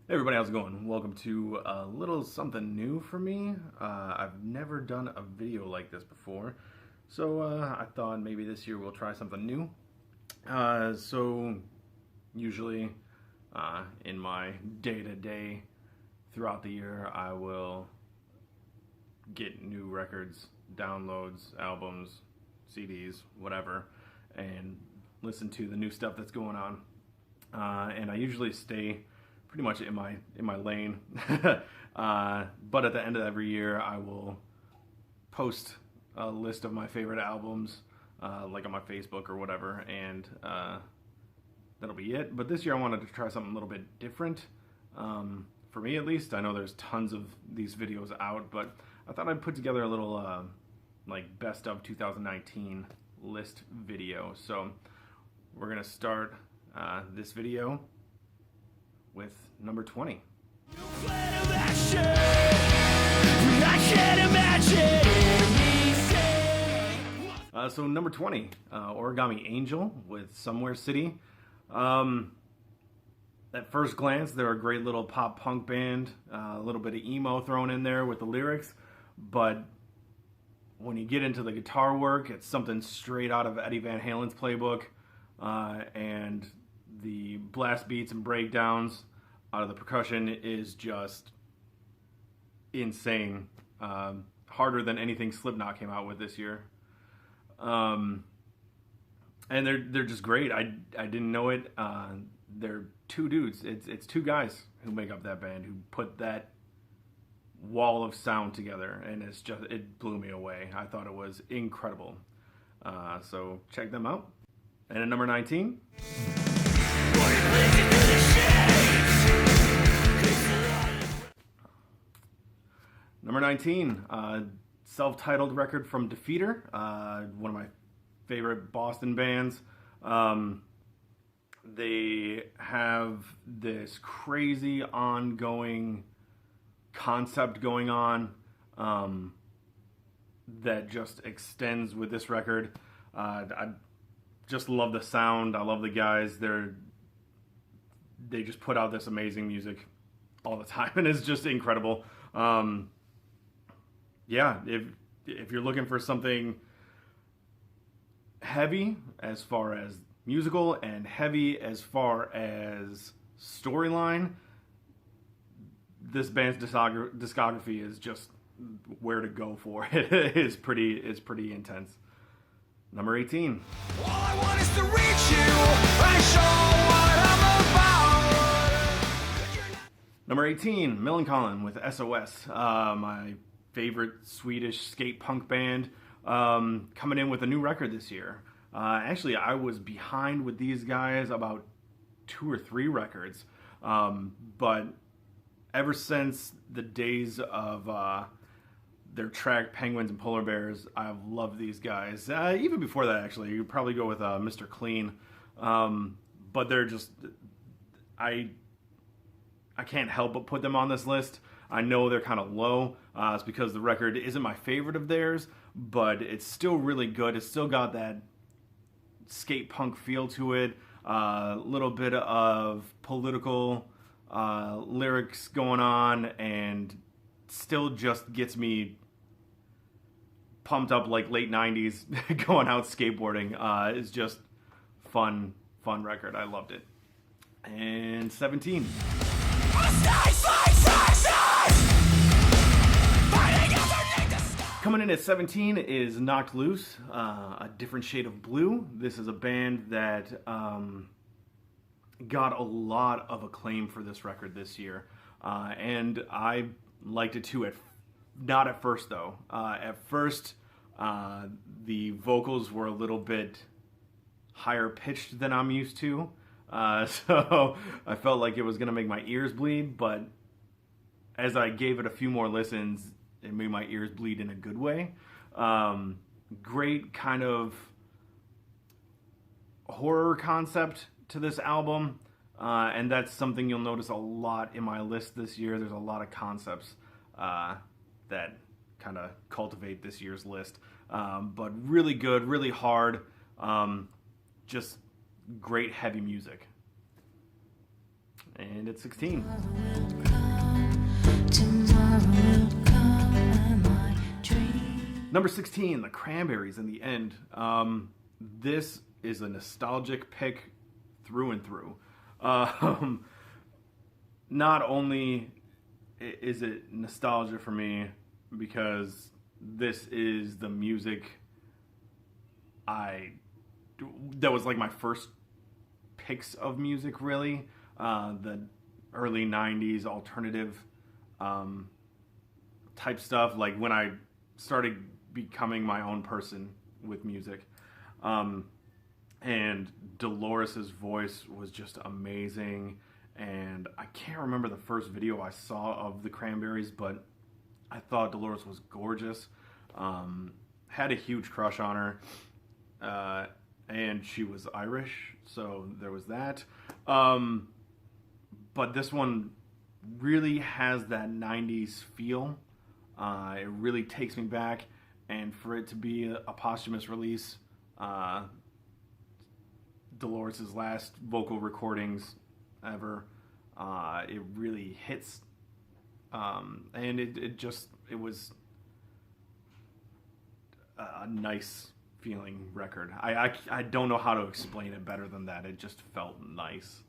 Hey everybody, how's it going? Welcome to a little something new for me. I've never done a video like this before, so I thought maybe this year we'll try something new. So usually in my day-to-day throughout the year, I will get new records, downloads, albums, CDs, whatever, and listen to the new stuff that's going on. And I usually stay pretty much in my lane. But at the end of every year, I will post a list of my favorite albums, like on my Facebook or whatever, and that'll be it. But this year, I wanted to try something a little bit different. For me, at least, I know there's tons of these videos out, but I thought I'd put together a little like best of 2019 list video. So we're gonna start this video with number 20. So number 20, Origami Angel with Somewhere City. At first glance, they're a great little pop punk band, a little bit of emo thrown in there with the lyrics, but when you get into the guitar work, it's something straight out of Eddie Van Halen's playbook, and the blast beats and breakdowns out of the percussion is just insane. Harder than anything Slipknot came out with this year. And they're just great. I didn't know it. They're two dudes. It's two guys who make up that band, who put that wall of sound together, and it blew me away. I thought it was incredible. So check them out. And at number 19, self-titled record from Defeater, one of my favorite Boston bands. They have this crazy ongoing concept going on that just extends with this record. I just love the sound. I love the guys. They just put out this amazing music all the time, and it's just incredible. Yeah, if you're looking for something heavy as far as musical and heavy as far as storyline, this band's discography is just where to go for. It's pretty intense. Number 18. All I want is to reach you and show what I'm about. Number 18, Millencolin with SOS. My favorite Swedish skate punk band, coming in with a new record this year. Actually, I was behind with these guys about 2 or 3 records, but ever since the days of their track Penguins and Polar Bears, I've loved these guys. Even before that, actually, you'd probably go with Mr. Clean, but they're just I can't help but put them on this list. I know they're kind of low. It's because the record isn't my favorite of theirs, but it's still really good. It's still got that skate punk feel to it. A little bit of political lyrics going on, and still just gets me pumped up like late 90s going out skateboarding. It's just fun record. I loved it. And 17. Coming in at 17 is Knocked Loose, A Different Shade of Blue. This is a band that got a lot of acclaim for this record this year, and I liked it too. Not at first though. At first, the vocals were a little bit higher pitched than I'm used to, so I felt like it was going to make my ears bleed, but as I gave it a few more listens, it made my ears bleed in a good way. Great kind of horror concept to this album, and that's something you'll notice a lot in my list this year. There's a lot of concepts that kind of cultivate this year's list, but really good, really hard, just great heavy music. And it's 16. Number 16, the Cranberries in the End. This is a nostalgic pick through and through. Not only is it nostalgia for me because this is the music that was like my first picks of music, really. The early 90s alternative type stuff, like when I started becoming my own person with music. And Dolores's voice was just amazing. And I can't remember the first video I saw of the Cranberries, but I thought Dolores was gorgeous. Had a huge crush on her. And she was Irish, so there was that. But this one really has that 90s feel. It really takes me back. And for it to be a posthumous release, Dolores' last vocal recordings ever, it really hits. And it was a nice feeling record. I don't know how to explain it better than that. It just felt nice.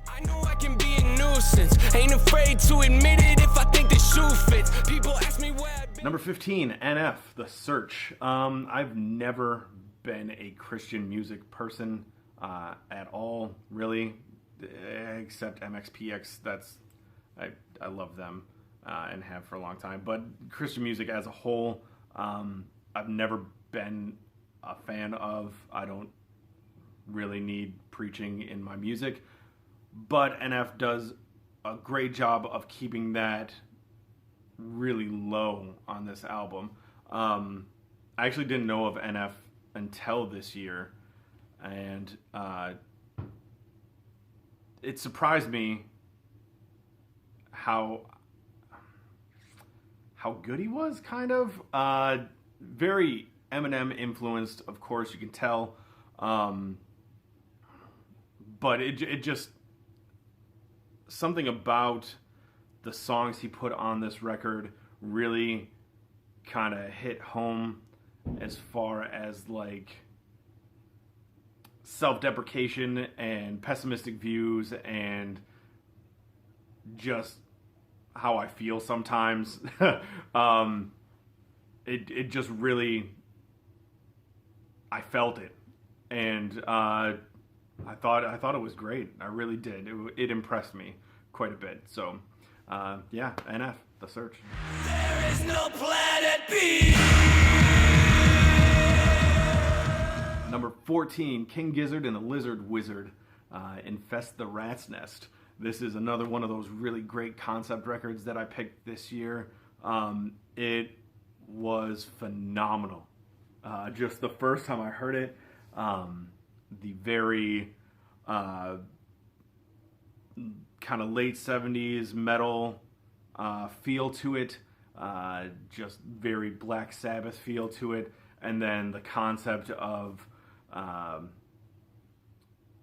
I know I can be a nuisance. Ain't afraid to admit it if I think the shoe fits. People ask me where I've been. Number 15, NF, The Search. I've never been a Christian music person at all, really, except MXPX. I love them and have for a long time. But Christian music as a whole, I've never been a fan of. I don't really need preaching in my music. But NF does a great job of keeping that really low on this album. I actually didn't know of NF until this year, and it surprised me how good he was, kind of. Very Eminem influenced, of course, you can tell. But it just... something about the songs he put on this record really kind of hit home as far as like self-deprecation and pessimistic views and just how I feel sometimes. It just really, I felt it, and I thought it was great. I really did. It impressed me quite a bit. So, yeah, NF, The Search. There is no planet B. Number 14, King Gizzard and the Lizard Wizard, Infest the Rat's Nest. This is another one of those really great concept records that I picked this year. It was phenomenal. Just the first time I heard it, the very kind of late 70s metal feel to it, just very Black Sabbath feel to it, and then the concept of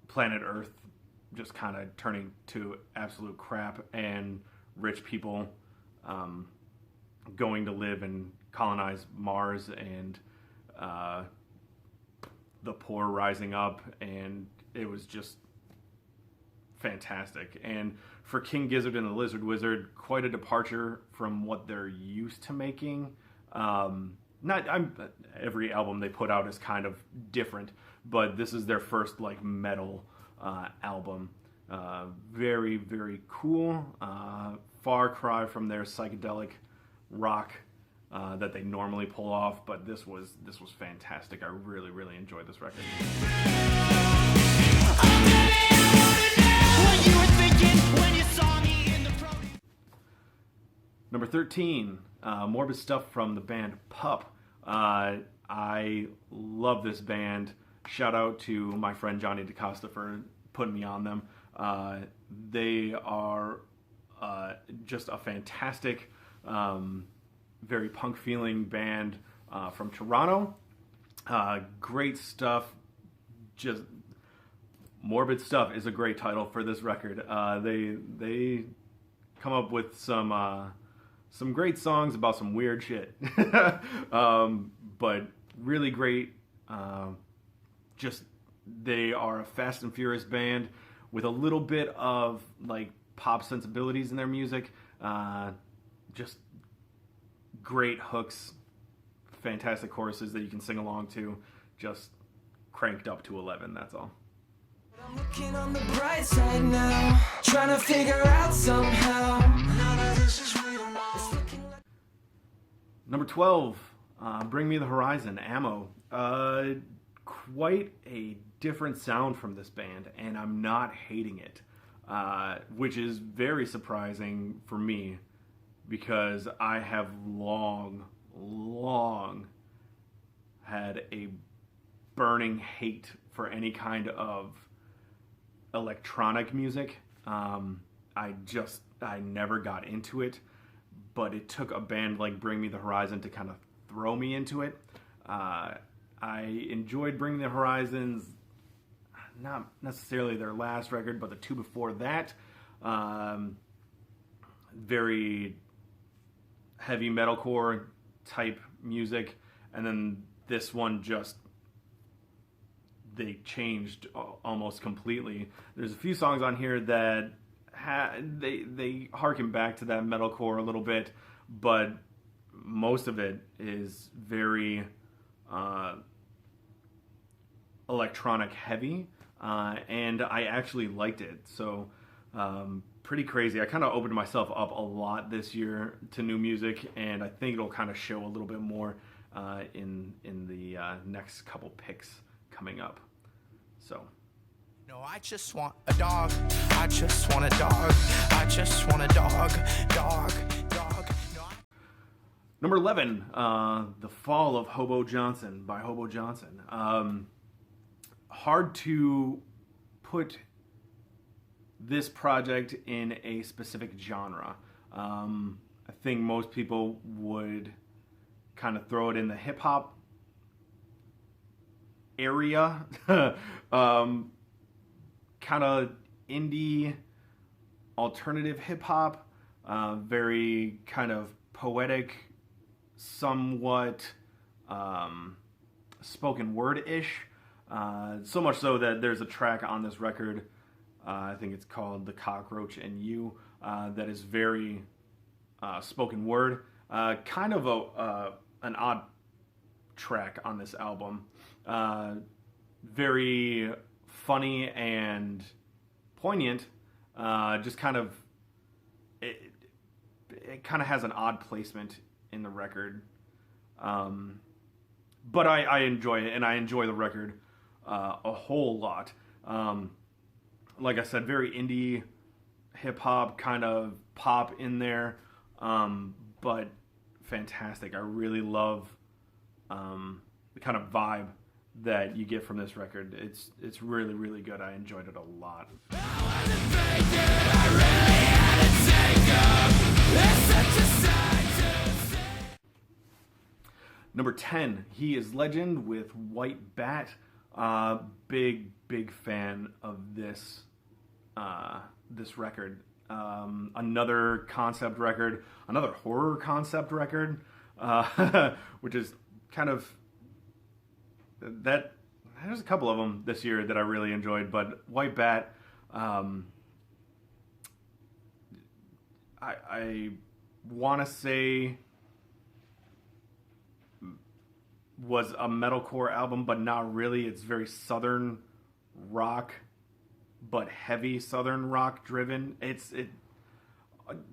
planet Earth just kind of turning to absolute crap and rich people going to live and colonize Mars, and the poor rising up, and it was just fantastic. And for King Gizzard and the Lizard Wizard, quite a departure from what they're used to making. Every album they put out is kind of different, but this is their first like metal album. Very, very cool. Far cry from their psychedelic rock that they normally pull off, but this was fantastic. I really, really enjoyed this record. Number 13, Morbid Stuff from the band Pup. I love this band. Shout out to my friend Johnny DaCosta for putting me on them. They are just a fantastic, very punk-feeling band from Toronto. Great stuff. Just Morbid Stuff is a great title for this record. They come up with some great songs about some weird shit, but really great. Just they are a Fast and Furious band with a little bit of like pop sensibilities in their music. Just great hooks, fantastic choruses that you can sing along to. Just cranked up to 11. That's all. I'm looking on the bright side now, trying to figure out somehow. None of this is real now. It's looking like... Number 12, Bring Me the Horizon, Ammo. Quite a different sound from this band, and I'm not hating it, which is very surprising for me because I have long had a burning hate for any kind of electronic music. I never got into it, but it took a band like Bring Me the Horizon to kind of throw me into it. I enjoyed Bring Me the Horizon's, not necessarily their last record, but the two before that. Very heavy metalcore type music, and then this one just they changed almost completely. There's a few songs on here that they harken back to that metalcore a little bit, but most of it is very electronic heavy, and I actually liked it. So pretty crazy. I kind of opened myself up a lot this year to new music, and I think it'll kind of show a little bit more in the next couple picks coming up. So. No, I just want a dog. I just want a dog. I just want a dog. Dog. No, Number 11, The Fall of Hobo Johnson by Hobo Johnson. Hard to put this project in a specific genre. I think most people would kind of throw it in the hip-hop area. Kind of indie alternative hip-hop, very kind of poetic, somewhat spoken word-ish. So much so that there's a track on this record, I think it's called The Cockroach and You, that is very spoken word. Kind of an odd track on this album. Very funny and poignant. Just kind of, it kind of has an odd placement in the record. But I enjoy it, and I enjoy the record a whole lot. Like I said, very indie hip-hop, kind of pop in there, but fantastic. I really love the kind of vibe that you get from this record. It's really, really good. I enjoyed it a lot. Number 10, He Is Legend with White Bat. Big fan of this record. Another concept record, another horror concept record, which is kind of that. There's a couple of them this year that I really enjoyed, but White Bat, I want to say was a metalcore album, but not really. It's very southern rock, but heavy southern rock driven. It's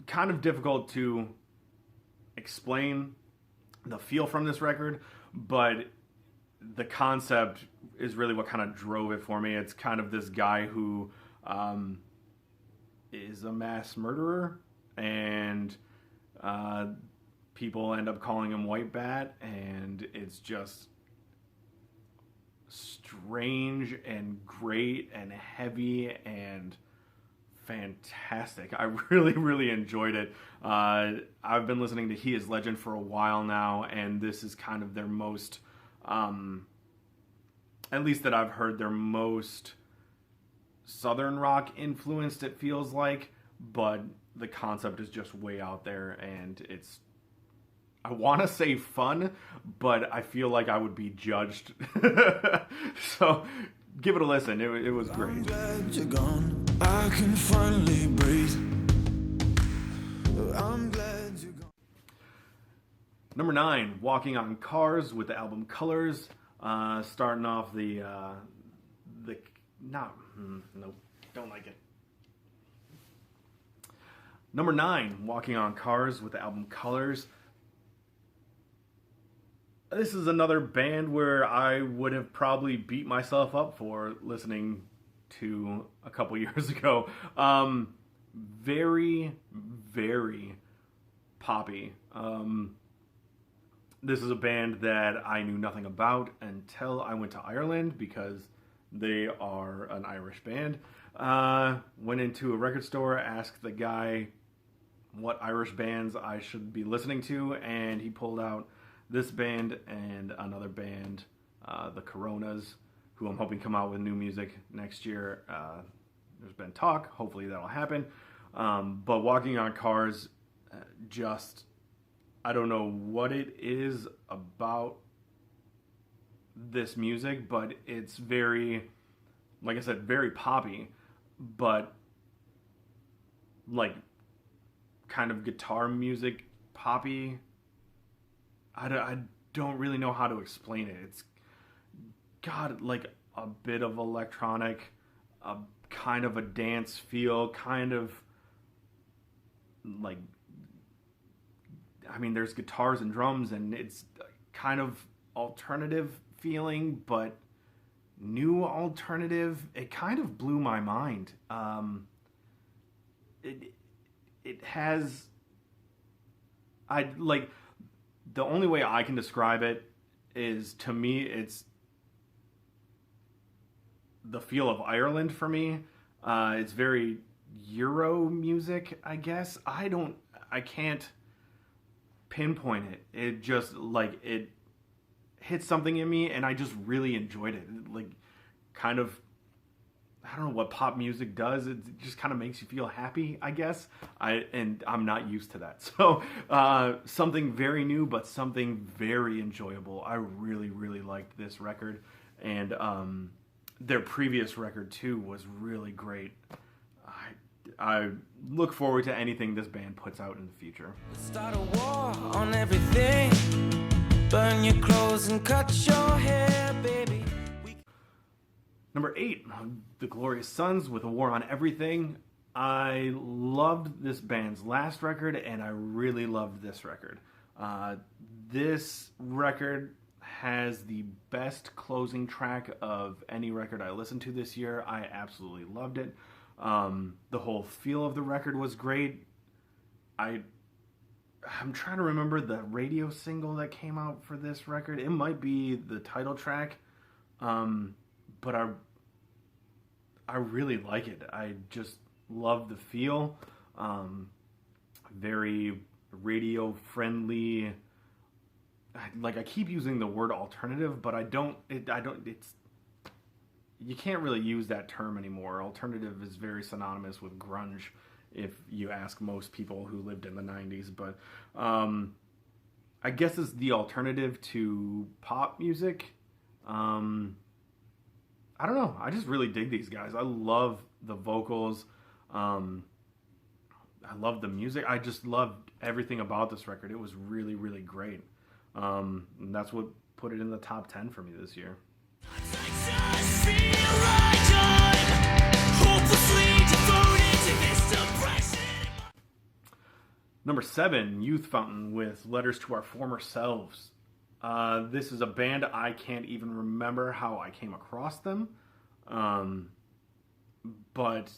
kind of difficult to explain the feel from this record, but the concept is really what kind of drove it for me. It's kind of this guy who is a mass murderer, and people end up calling him White Bat, and it's just strange and great and heavy and fantastic. I really enjoyed it. I've been listening to He Is Legend for a while now, and this is kind of their most, at least that I've heard, their most southern rock influenced, it feels like, but the concept is just way out there, and it's, I want to say fun, but I feel like I would be judged. So give it a listen. It was great. I'm glad you're gone. I can finally breathe. I'm glad you're gone. Number 9, Walking on Cars with the album Colors. Starting off no, don't like it. Number 9, Walking on Cars with the album Colors. This is another band where I would have probably beat myself up for listening to a couple years ago. Very, very poppy. This is a band that I knew nothing about until I went to Ireland, because they are an Irish band. Went into a record store, asked the guy what Irish bands I should be listening to, and he pulled out this band and another band, the Coronas, who I'm hoping come out with new music next year. There's been talk, hopefully that'll happen. But Walking on Cars, just, I don't know what it is about this music, but it's very, like I said, very poppy, but like kind of guitar music poppy. I don't really know how to explain it. It's got like a bit of electronic, a kind of a dance feel, kind of like, I mean, there's guitars and drums, and it's kind of alternative feeling, but new alternative. It kind of blew my mind. It has, the only way I can describe it is, to me, it's the feel of Ireland for me. It's very Euro music, I guess. I can't pinpoint it. It just, like, it hit something in me, and I just really enjoyed it. Like, kind of, I don't know what pop music does. It just kind of makes you feel happy, I guess. And I'm not used to that. So something very new, but something very enjoyable. I really, really liked this record. And their previous record, too, was really great. I look forward to anything this band puts out in the future. Start a war on everything. Burn your clothes and cut your hair, baby. Number 8, The Glorious Sons with A War on Everything. I loved this band's last record, and I really loved this record. This record has the best closing track of any record I listened to this year. I absolutely loved it. The whole feel of the record was great. I'm trying to remember the radio single that came out for this record. It might be the title track. But I really like it. I just love the feel. Very radio friendly. I keep using the word alternative, but you can't really use that term anymore. Alternative is very synonymous with grunge, if you ask most people who lived in the 90s. But I guess it's the alternative to pop music. I don't know. I just really dig these guys. I love the vocals. I love the music. I just loved everything about this record. It was really, really great. And that's what put it in the top 10 for me this year. Number 7, Youth Fountain with Letters to Our Former Selves. This is a band I can't even remember how I came across them, but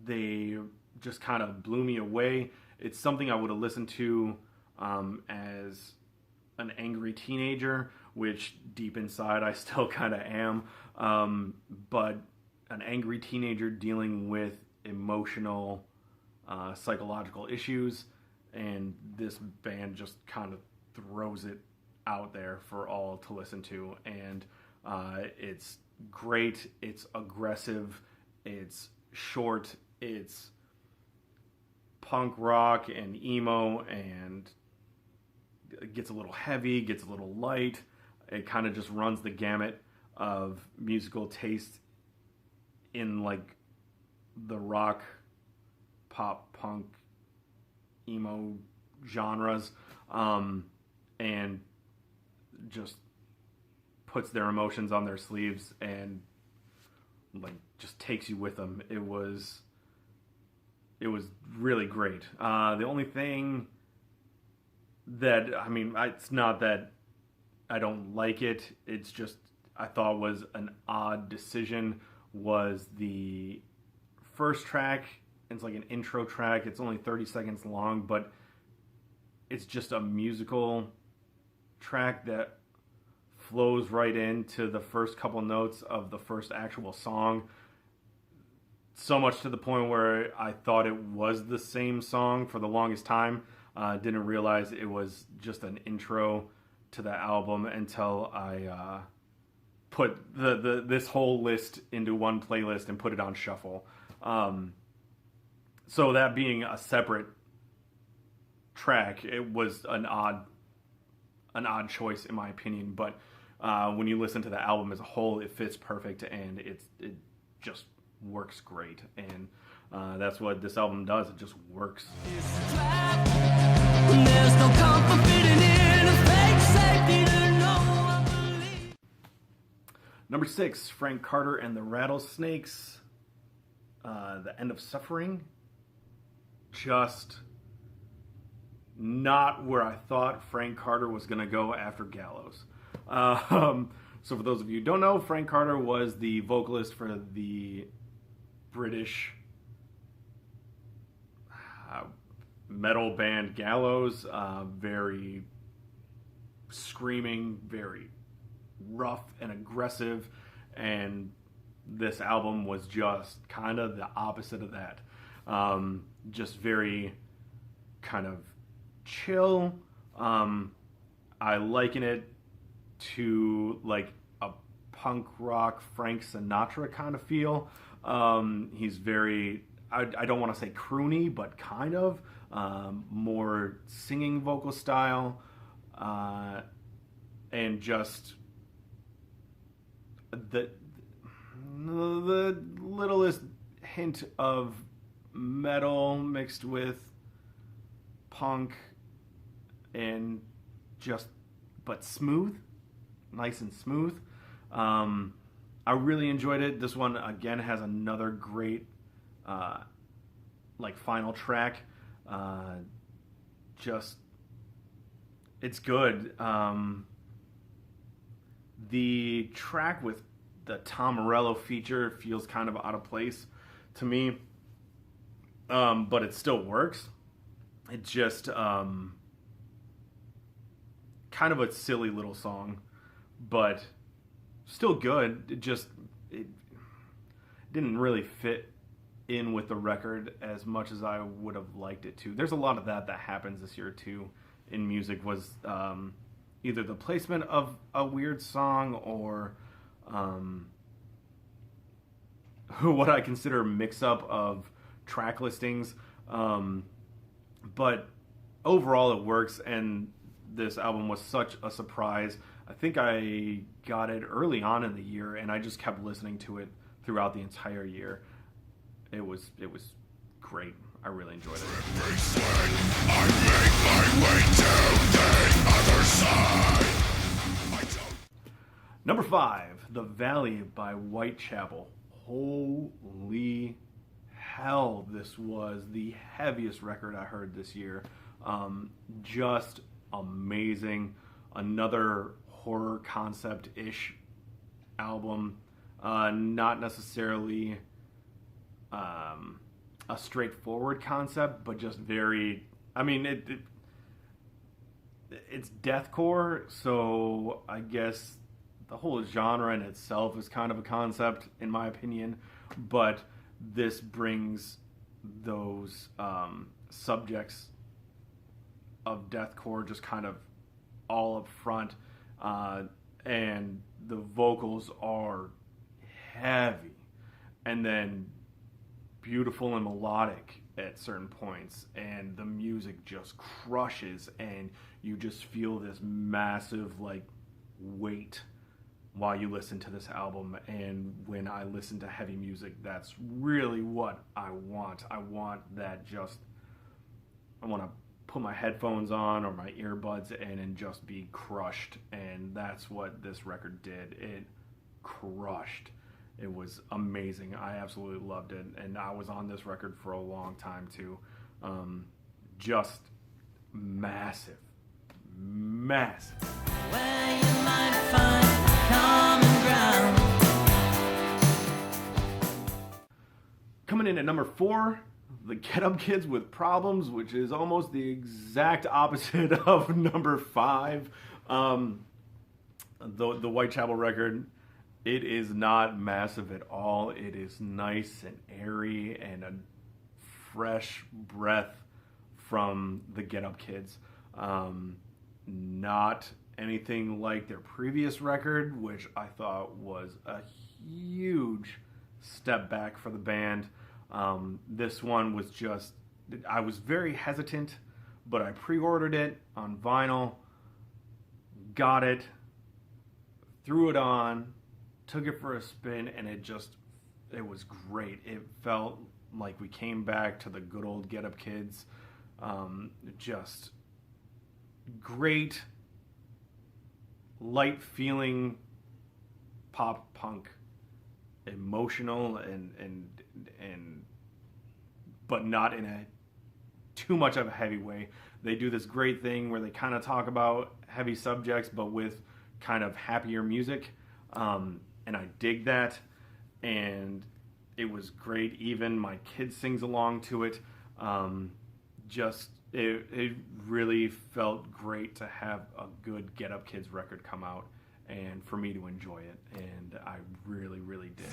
they just kind of blew me away. It's something I would have listened to as an angry teenager, which deep inside I still kind of am, but an angry teenager dealing with emotional, psychological issues, and this band just kind of throws it out there for all to listen to, and it's great. It's aggressive. It's short. It's punk rock and emo, and it gets a little heavy, gets a little light. It kind of just runs the gamut of musical taste in like the rock, pop, punk, emo genres, and just puts their emotions on their sleeves and like just takes you with them. It was really great. The only thing that, I mean, it's not that I don't like it, it's just I thought was an odd decision was the first track. It's like an intro track. It's only 30 seconds long, but it's just a musical track that flows right into the first couple notes of the first actual song. So much to the point where I thought it was the same song for the longest time. Didn't realize it was just an intro to the album until I put this whole list into one playlist and put it on shuffle. So that being a separate track, it was an odd choice in my opinion. But when you listen to the album as a whole, it fits perfect and it just works great. And that's what this album does. It just works. There's no comfort fitting in a fake safety to know I believe. Number 6, Frank Carter and the Rattlesnakes. The End of Suffering. Just not where I thought Frank Carter was going to go after Gallows. So for those of you who don't know, Frank Carter was the vocalist for the British metal band Gallows. Very screaming, very rough and aggressive, and this album was just kind of the opposite of that. Just very kind of chill. I liken it to like a punk rock Frank Sinatra kind of feel. He's very, I don't want to say croony, but kind of more singing vocal style, and just the littlest hint of metal mixed with punk, and just but smooth, nice and smooth. I really enjoyed it. This one again has another great like final track. Just it's good. The track with the Tom Morello feature feels kind of out of place to me, but it still works. It just kind of a silly little song, but still good. It didn't really fit in with the record as much as I would have liked it to. There's a lot of that happens this year too in music, was either the placement of a weird song or what I consider a mix-up of track listings. But overall it works, and this album was such a surprise. I think I got it early on in the year, and I just kept listening to it throughout the entire year. It was great. I really enjoyed it. Number 5, The Valley by Whitechapel. Holy hell, this was the heaviest record I heard this year. Just amazing. Another horror concept-ish album. Not necessarily a straightforward concept, but just very, I mean, it's deathcore, so I guess the whole genre in itself is kind of a concept, in my opinion, but this brings those subjects of deathcore just kind of all up front, and the vocals are heavy, and then beautiful and melodic at certain points, and the music just crushes, and you just feel this massive like weight while you listen to this album. And when I listen to heavy music, that's really what I want. I want that, just I want to put my headphones on or my earbuds in and just be crushed, and that's what this record did. It crushed. It was amazing. I absolutely loved it, and I was on this record for a long time too. Just massive. Where you might find common ground. Coming in at number 4, the Get Up Kids with Problems, which is almost the exact opposite of number 5. The Whitechapel record, it is not massive at all. It is nice and airy and a fresh breath from the Get Up Kids. Not anything like their previous record, which I thought was a huge step back for the band. This one was just, I was very hesitant, but I pre-ordered it on vinyl, got it, threw it on, took it for a spin, and it was great. It felt like we came back to the good old Get Up Kids. Just great, light feeling pop punk, emotional and but not in a too much of a heavy way. They do this great thing where they kind of talk about heavy subjects but with kind of happier music, and I dig that, and it was great. Even my kid sings along to it. It really felt great to have a good Get Up Kids record come out, and for me to enjoy it, and I really, really did.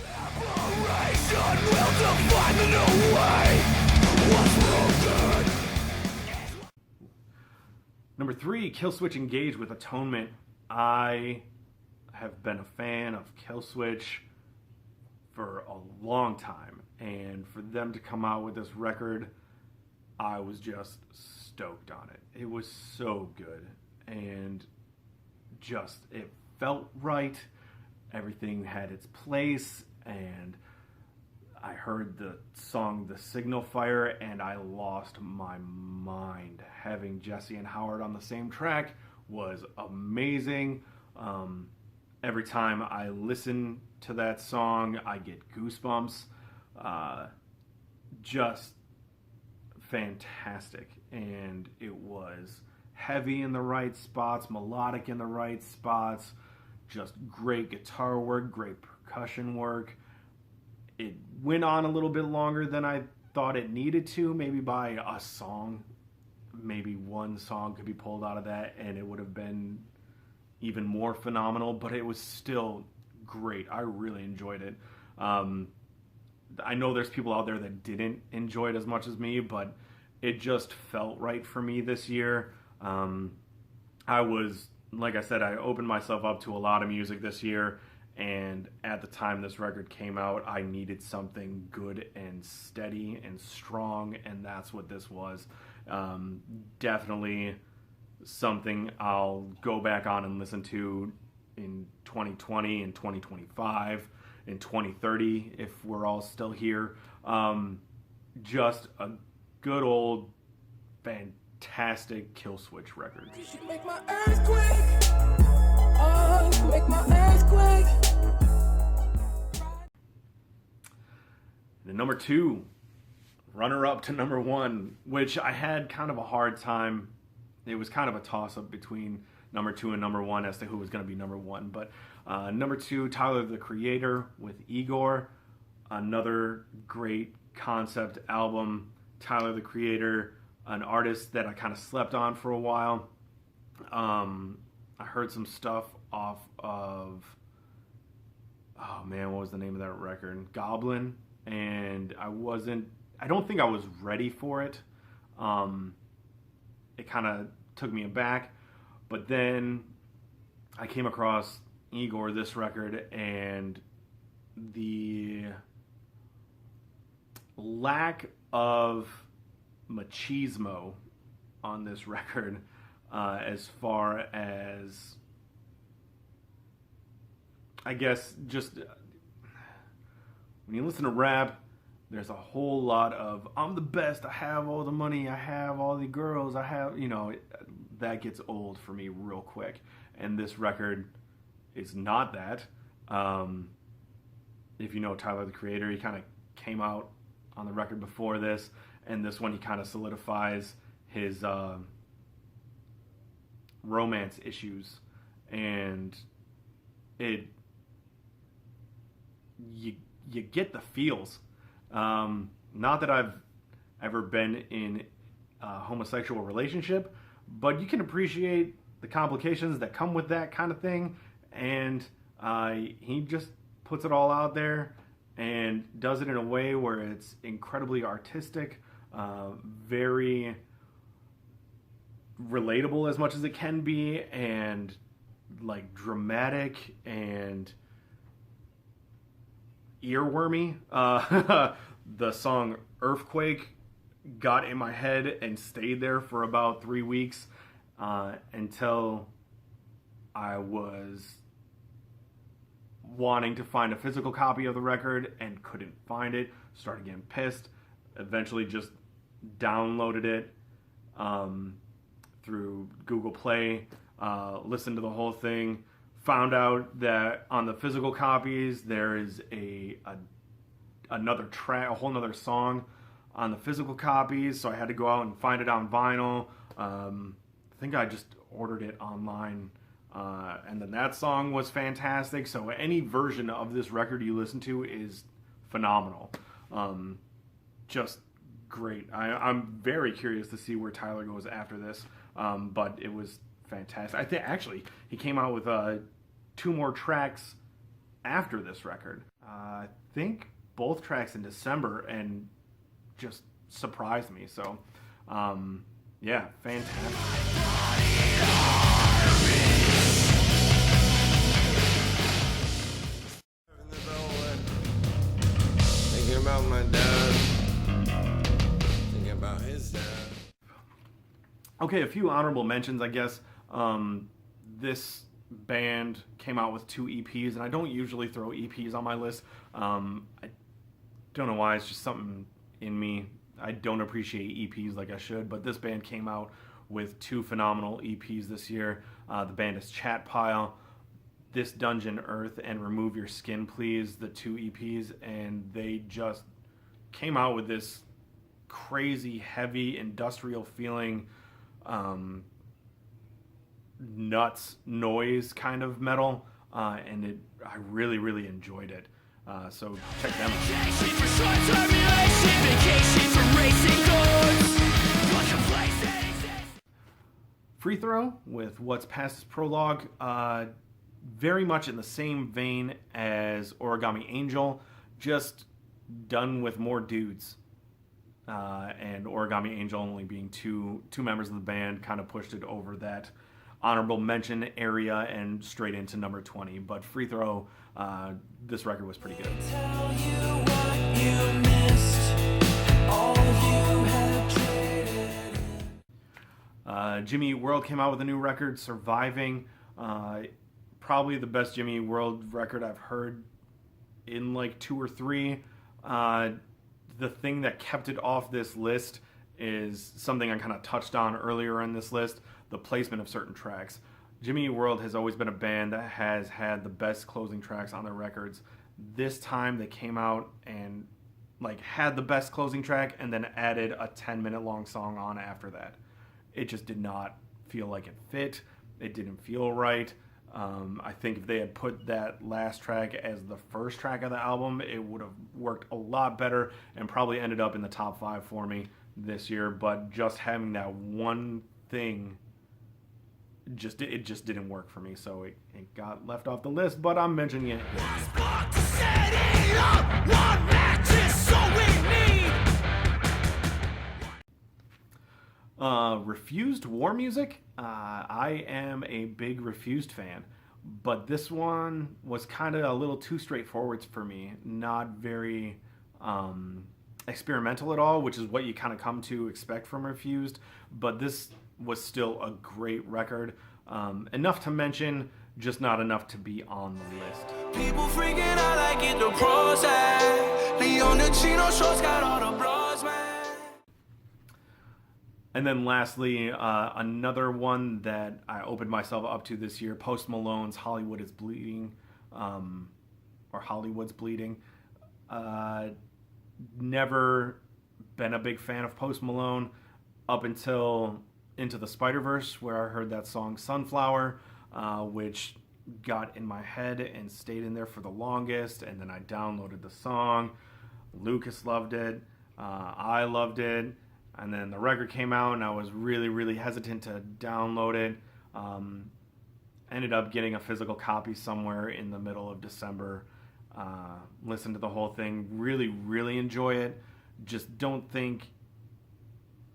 Number 3, Killswitch Engage with Atonement. I have been a fan of Killswitch for a long time, and for them to come out with this record, I was just stoked on it. It was so good, and just, it felt right. Everything had its place, and I heard the song The Signal Fire, and I lost my mind. Having Jesse and Howard on the same track was amazing. Every time I listen to that song, I get goosebumps. Just fantastic. And it was heavy in the right spots, melodic in the right spots, just great guitar work, great percussion work. It went on a little bit longer than I thought it needed to, maybe by a song. Maybe one song could be pulled out of that and it would have been even more phenomenal, but it was still great. I really enjoyed it. I know there's people out there that didn't enjoy it as much as me, but it just felt right for me this year. I was, like I said, I opened myself up to a lot of music this year, and at the time this record came out, I needed something good and steady and strong, and that's what this was. Definitely something I'll go back on and listen to in 2020 and 2025, in 2030 if we're all still here. Just a good old fantastic Killswitch record. You should make my earthquake. Oh, make my earthquake. And number 2, runner up to number 1, which I had kind of a hard time. It was kind of a toss-up between number 2 and number 1 as to who was going to be number 1. But number 2, Tyler, the Creator with Igor. Another great concept album. Tyler, the Creator, an artist that I kind of slept on for a while. I heard some stuff off of, oh man, what was the name of that record? Goblin. And I don't think I was ready for it. It kind of took me aback. But then I came across Igor, this record, and the lack of machismo on this record, as far as, I guess, just when you listen to rap, there's a whole lot of, I'm the best, I have all the money, I have all the girls, I have, that gets old for me real quick. And this record is not that. If you know Tyler, the Creator, he kind of came out on the record before this, and this one he kind of solidifies his romance issues, and you get the feels. Not that I've ever been in a homosexual relationship, but you can appreciate the complications that come with that kind of thing, and he just puts it all out there and does it in a way where it's incredibly artistic, very relatable as much as it can be, and like dramatic and earwormy. The song Earthquake got in my head and stayed there for about 3 weeks, until I was wanting to find a physical copy of the record and couldn't find it. Started getting pissed. Eventually just downloaded it through Google Play, listened to the whole thing, found out that on the physical copies there is another track, a whole nother song on the physical copies, so I had to go out and find it on vinyl. I think I just ordered it online, and then that song was fantastic. So any version of this record you listen to is phenomenal. Just great. I'm very curious to see where Tyler goes after this, but it was fantastic. I think actually he came out with 2 more tracks after this record. I think both tracks in December, and just surprised me. So yeah, fantastic. Thinking about my dad. Thinking about his dad. Okay, a few honorable mentions, I guess. This band came out with 2 EPs, and I don't usually throw EPs on my list. I don't know why, it's just something in me. I don't appreciate EPs like I should, but this band came out with 2 phenomenal EPs this year. The band is Chat Pile, This Dungeon Earth, and Remove Your Skin Please, the 2 EPs, and they just came out with this crazy, heavy, industrial feeling, nuts noise kind of metal, and I really, really enjoyed it. So check them out. Free Throw with What's Past is Prologue, very much in the same vein as Origami Angel, just done with more dudes. And Origami Angel only being two members of the band kind of pushed it over that honorable mention area and straight into number 20. But Free Throw, this record was pretty good. Tell you what you missed, all you have traded in. Jimmy Eat World came out with a new record, Surviving. Probably the best Jimmy Eat World record I've heard in like 2 or 3. The thing that kept it off this list is something I kind of touched on earlier in this list, the placement of certain tracks. Jimmy Eat World has always been a band that has had the best closing tracks on their records. This time they came out and like had the best closing track and then added a 10-minute long song on after that. It just did not feel like it fit. It didn't feel right. I think if they had put that last track as the first track of the album, it would have worked a lot better and probably ended up in the top 5 for me this year. But just having that one thing, it just didn't work for me, so it got left off the list. But I'm mentioning it. Refused War Music. I am a big Refused fan, but this one was kind of a little too straightforward for me. Not very experimental at all, which is what you kind of come to expect from Refused. But this was still a great record. Enough to mention, just not enough to be on the list. People freaking out like it the pros at. Leon the Chino shorts got all the bros, man. And then lastly, another one that I opened myself up to this year, Post Malone's Hollywood is Bleeding, or Hollywood's Bleeding. Never been a big fan of Post Malone up until Into the Spider-Verse, where I heard that song Sunflower, which got in my head and stayed in there for the longest. And then I downloaded the song. Lucas loved it. I loved it. And then the record came out, and I was really, really hesitant to download it. Ended up getting a physical copy somewhere in the middle of December. Listened to the whole thing. Really, really enjoy it. Just don't think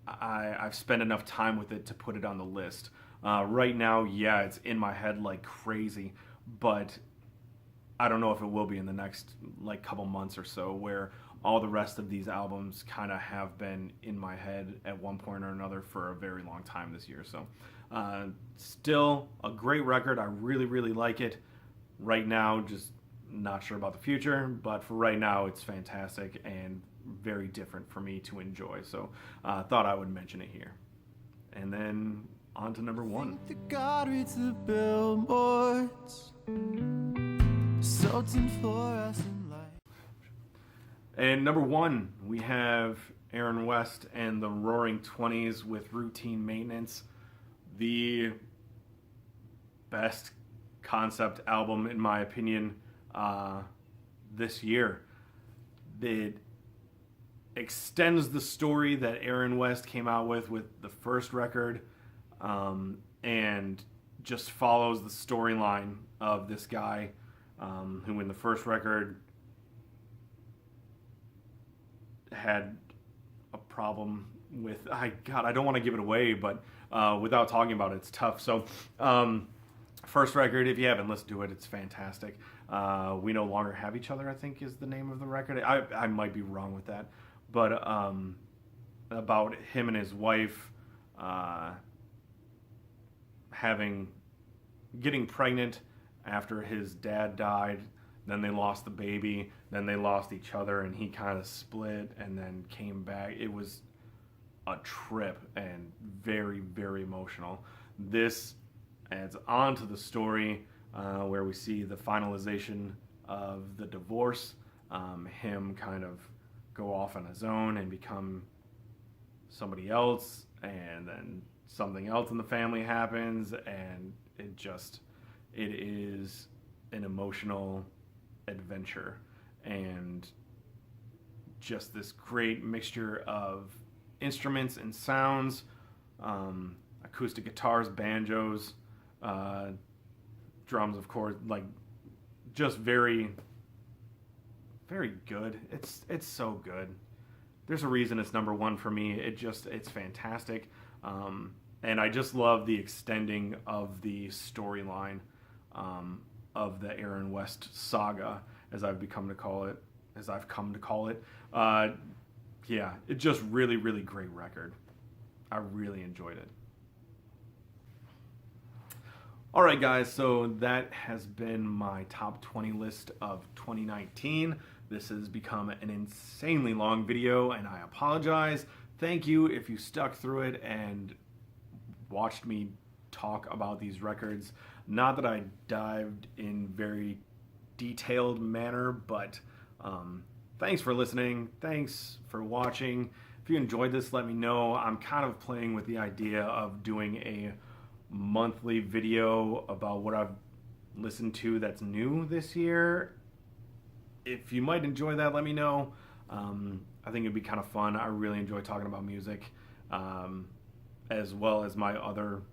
I've spent enough time with it to put it on the list. Right now, yeah, it's in my head like crazy, but I don't know if it will be in the next like couple months or so, where all the rest of these albums kind of have been in my head at one point or another for a very long time this year. So still a great record. I really, really like it. Right now, just not sure about the future, but for right now, it's fantastic and very different for me to enjoy. So thought I would mention it here. And then on to number one. The God reads the billboards, soaked in fluorescent light. And number one, we have Aaron West and the Roaring Twenties with Routine Maintenance. The best concept album, in my opinion, this year. It extends the story that Aaron West came out with the first record, and just follows the storyline of this guy who in the first record had a problem with, I don't want to give it away, but without talking about it, it's tough. So first record, if you haven't listened to it, it's fantastic. We No Longer Have Each Other, I think is the name of the record. I might be wrong with that, but about him and his wife getting pregnant after his dad died. Then they lost the baby, then they lost each other, and he kind of split and then came back. It was a trip and very, very emotional. This adds on to the story where we see the finalization of the divorce, him kind of go off on his own and become somebody else, and then something else in the family happens, and it is an emotional adventure, and just this great mixture of instruments and sounds, acoustic guitars, banjos, drums, of course, like just very, very good. It's so good. There's a reason it's number one for me. It's fantastic. And I just love the extending of the storyline of the Aaron West saga, as I've come to call it. Yeah, it's just really, really great record. I really enjoyed it. All right, guys, so that has been my top 20 list of 2019. This has become an insanely long video, and I apologize. Thank you if you stuck through it and watched me talk about these records. Not that I dived in very detailed manner, but thanks for listening. Thanks for watching. If you enjoyed this, let me know. I'm kind of playing with the idea of doing a monthly video about what I've listened to that's new this year. If you might enjoy that, let me know. I think it'd be kind of fun. I really enjoy talking about music, as well as my other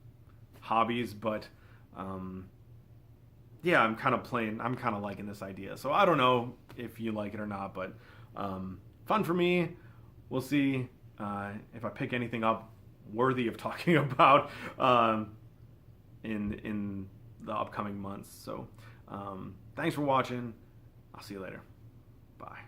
hobbies, but yeah, I'm kind of liking this idea. So I don't know if you like it or not, but fun for me. We'll see if I pick anything up worthy of talking about in the upcoming months. So thanks for watching. I'll see you later. Bye.